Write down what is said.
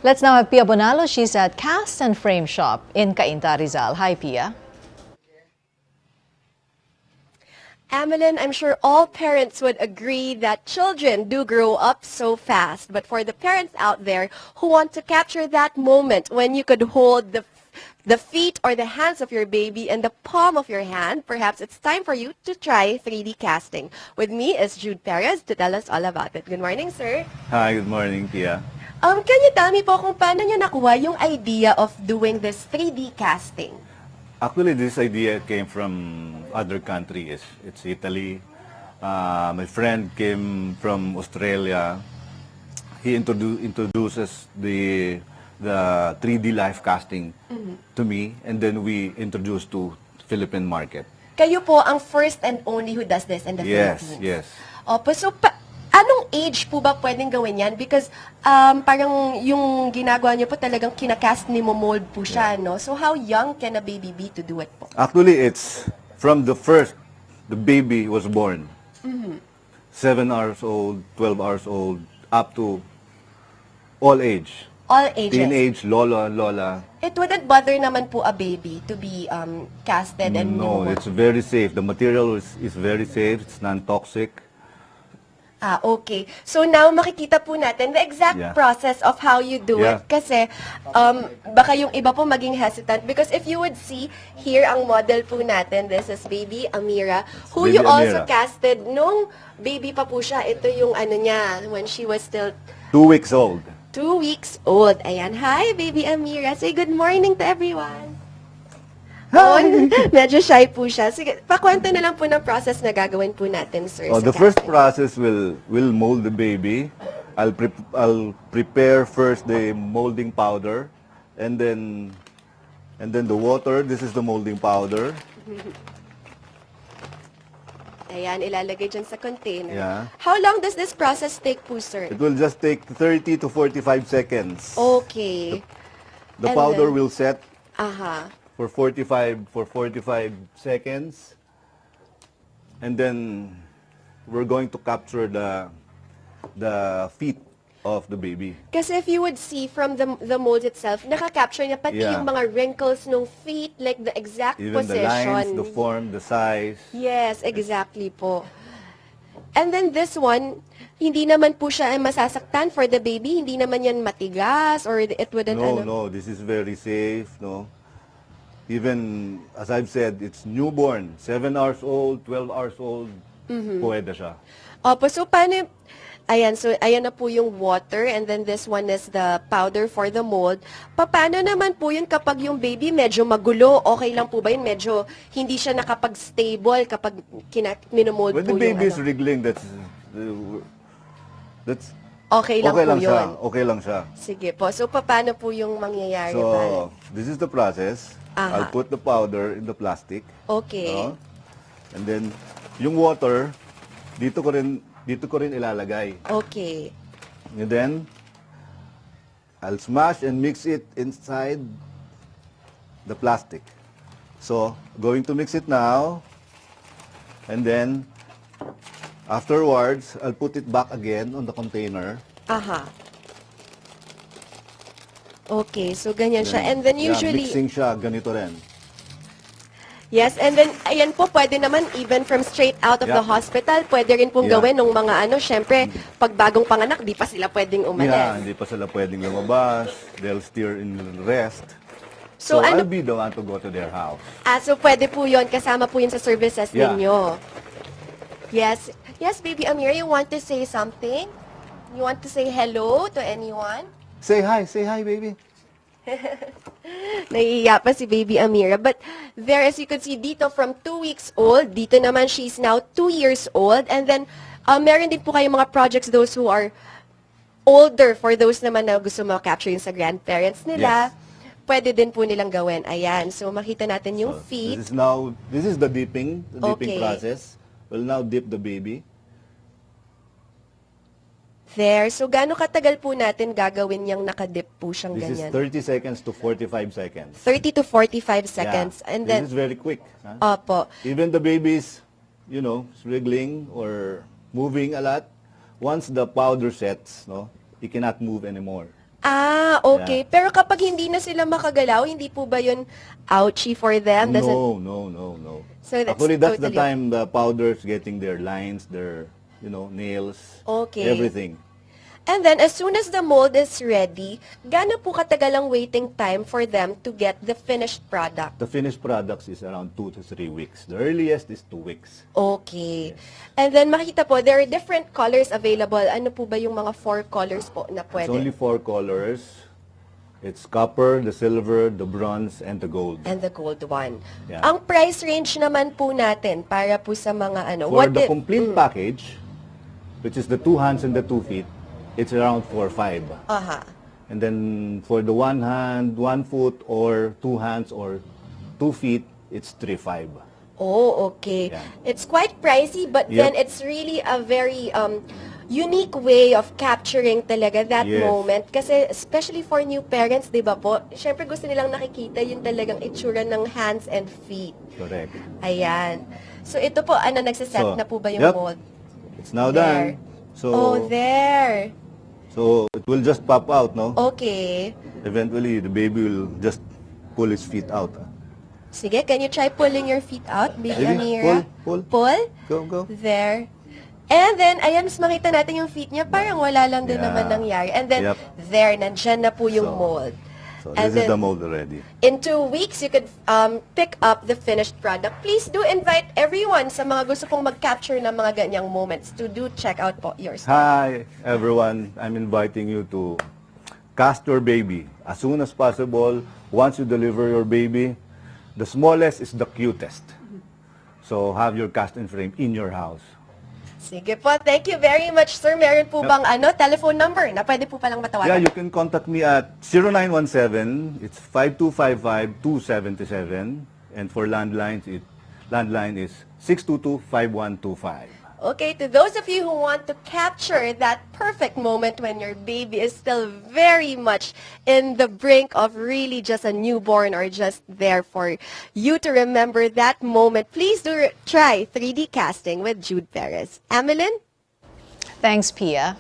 Let's now have Pia Bonalo. She's at Cast and Frame Shop in Cainta, Rizal. Hi, Pia. Amelin, I'm sure all parents would agree that children do grow up so fast. But for the parents out there who want to capture that moment when you could hold the feet or the hands of your baby in the palm of your hand, perhaps it's time for you to try 3D casting. With me is Jude Perez to tell us all about it. Good morning, sir. Hi, good morning, Pia. Can you tell me po kung paano niyo nakuha yung idea of doing this 3D casting? Actually, this idea came from other countries. It's Italy. My friend came from Australia. He introduces the 3D life casting to me, and then we introduced to Philippine market. Kayo po ang first and only who does this in the Yes, Philippines? yes. Opo, so anong age po ba pwedeng gawin yan? Because parang yung ginagawa niyo po talagang kinakast ni mold po siya, no? So how young can a baby be to do it po? Actually, it's from the baby was born. 7 hours old, 12 hours old, up to all age. All ages? Teenage, lola. It wouldn't bother naman po a baby to be casted and No, ni-mold? it's very safe. The material is very safe. It's non-toxic. Okay. So now makikita po natin the exact Yeah. process of how you do Yeah. it. Kasi baka yung iba po maging hesitant because if you would see here ang model po natin, this is baby Amira, who Baby you also Amira. casted nung baby pa po siya. Ito yung ano niya when she was still 2 weeks old. 2 weeks old. Ayan. Hi, baby Amira. Say good morning to everyone. Oh, medyo shy po siya. Sige, pakwento na lang po ng process na gagawin po natin, sir. Oh, sa the first casting. process will mold the baby. I'll prepare first the molding powder, and then the water. This is the molding powder. Ayan, ilalagay dyan sa container. Yeah. How long does this process take po, sir? It will just take 30 to 45 seconds. Okay. The and powder then- will set Aha. for 45 seconds, and then we're going to capture the feet of the baby. Kasi if you would see from the mold itself, nakaka-capture niya pati Yeah. yung mga wrinkles ng feet, like the exact Even the position. lines, the form, the size. Yes, exactly po. And then this one, hindi naman po siya masasaktan for the baby, hindi naman yan matigas or it wouldn't No, this is very safe, no. Even as I've said, it's newborn, 7 hours old, 12 hours old, pwede siya. Opo, so paano, ayan, so ayan na po yung water and then this one is the powder for the mold. Paano naman po yun kapag yung baby medyo magulo? Okay lang po ba yun? Medyo hindi siya nakapag-stable kapag minomold When po the yung baby is ano? wriggling, that's Okay lang okay po lang siya. yun. Okay lang siya. Sige po. So paano po yung mangyayari? So, this is the process. Aha. I'll put the powder in the plastic. Okay. no? And then, yung water, dito ko rin ilalagay. Okay. And then, I'll smash and mix it inside the plastic. So, going to mix it now. And then, afterwards, I'll put it back again on the container. Aha. Okay, so ganyan siya. Then, And then yeah, usually, mixing siya, ganito rin. yes, and then ayan po, pwede naman even from straight out of Yeah. the hospital, pwede rin pong Yeah. gawin ng mga ano, syempre, pag bagong panganak, di pa sila pwedeng Yeah, umalis. hindi pa sila pwedeng lumabas. They'll steer in rest. So, So, ano, I'll be the one to go to their house. so pwede po yun, kasama po yun sa services Yeah. ninyo. Yes, yes, baby Amir, you want to say something? You want to say hello to anyone? Say hi, baby. Naiiya pa si baby Amira. But there, as you can see, dito from 2 weeks old, dito naman she's now 2 years old. And then, meron din po kayong mga projects, those who are older, for those naman na gusto capture yung sa grandparents nila. Yes. Pwede din po nilang gawin. Ayan. So, makita natin yung So, feet. This is the dipping Okay. process. We'll now dip the baby. There. So, gaano katagal po natin gagawin yung nakadip po siyang This ganyan? is 30 seconds to 45 seconds. 30 to 45 seconds. Yeah. And this then, is very quick. Huh? opo. Even the babies, wriggling or moving a lot, once the powder sets, no, it cannot move anymore. Ah, okay. Pero kapag hindi na sila makagalaw, hindi po ba yun ouchy for them? No. So that's Actually, that's the totally- time the powder's getting their lines, their, nails, Okay. everything. And then, as soon as the mold is ready, gaano po katagal ang waiting time for them to get the finished product? The finished products is around 2 to 3 weeks. The earliest is 2 weeks. Okay. And then, makikita po, there are different colors available. Ano po ba yung mga 4 colors po na It's pwede? only 4 colors. It's copper, the silver, the bronze, and the gold. And the gold one. Yeah. Ang price range naman po natin para po sa mga ano. For the if- complete package, which is the 2 hands and the 2 feet, it's around 4-5. Aha. And then for the 1 hand, 1 foot, or 2 hands, or 2 feet, it's 3-5. Oh, okay. Yeah. It's quite pricey, but Yep. then it's really a very unique way of capturing talaga that Yes. moment. Kasi especially for new parents, di ba po? Siyempre gusto nilang nakikita yung talagang itsura ng hands and feet. Correct. Ayan. So ito po, nagsiset So, na po ba yung yep. mold? It's now There. done. So, Oh, there. so it will just pop out, no? Okay. Eventually, the baby will just pull his feet out. Sige, can you try pulling your feet out, Baby Sige, Amira? pull. Pull? Go. There. And then, ayan, mas makita natin yung feet niya, parang wala lang din Yeah. naman nangyari. And then, Yep. there, nandyan na po yung So, mold. So And this is then- the mold already. In 2 weeks, you could pick up the finished product. Please do invite everyone sa mga gusto pong mag-capture ng mga ganyang moments to do check out po your store. Hi, everyone. I'm inviting you to cast your baby as soon as possible. Once you deliver your baby, the smallest is the cutest. So have your cast and frame in your house. Sige po, thank you very much, sir. Meron po bang telephone number na pwede po palang matawagan? Yeah, you can contact me at 0917. It's 5255-277. And for landline is 622-5125. Okay, to those of you who want to capture that perfect moment when your baby is still very much in the brink of really just a newborn or just there for you to remember that moment, please do try 3D casting with Jude Perez. Amelin? Thanks, Pia.